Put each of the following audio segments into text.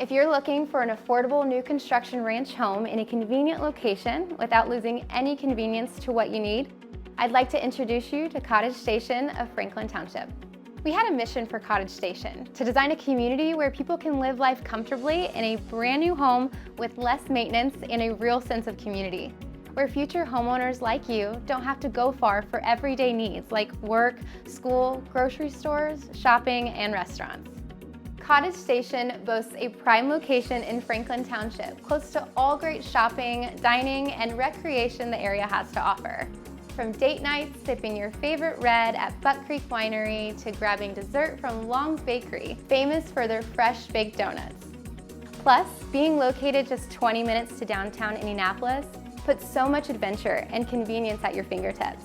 If you're looking for an affordable new construction ranch home in a convenient location without losing any convenience to what you need, I'd like to introduce you to Cottage Station of Franklin Township. We had a mission for Cottage Station, to design a community where people can live life comfortably in a brand new home with less maintenance and a real sense of community, where future homeowners like you don't have to go far for everyday needs like work, school, grocery stores, shopping, and restaurants. Cottage Station boasts a prime location in Franklin Township, close to all great shopping, dining, and recreation the area has to offer. From date nights sipping your favorite red at Buck Creek Winery to grabbing dessert from Long's Bakery, famous for their fresh baked donuts. Plus, being located just 20 minutes to downtown Indianapolis puts so much adventure and convenience at your fingertips.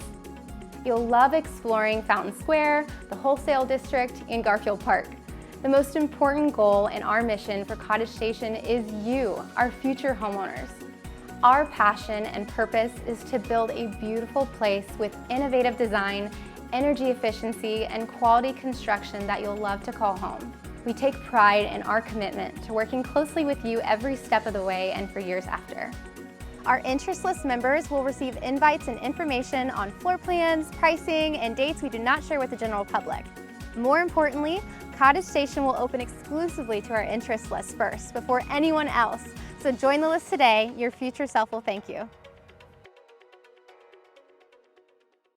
You'll love exploring Fountain Square, the Wholesale District, and Garfield Park. The most important goal in our mission for Cottage Station is you, our future homeowners. Our passion and purpose is to build a beautiful place with innovative design, energy efficiency, and quality construction that you'll love to call home. We take pride in our commitment to working closely with you every step of the way and for years after. Our interest list members will receive invites and information on floor plans, pricing, and dates we do not share with the general public. More importantly, Cottage Station will open exclusively to our interest list first, before anyone else. So join the list today. Your future self will thank you.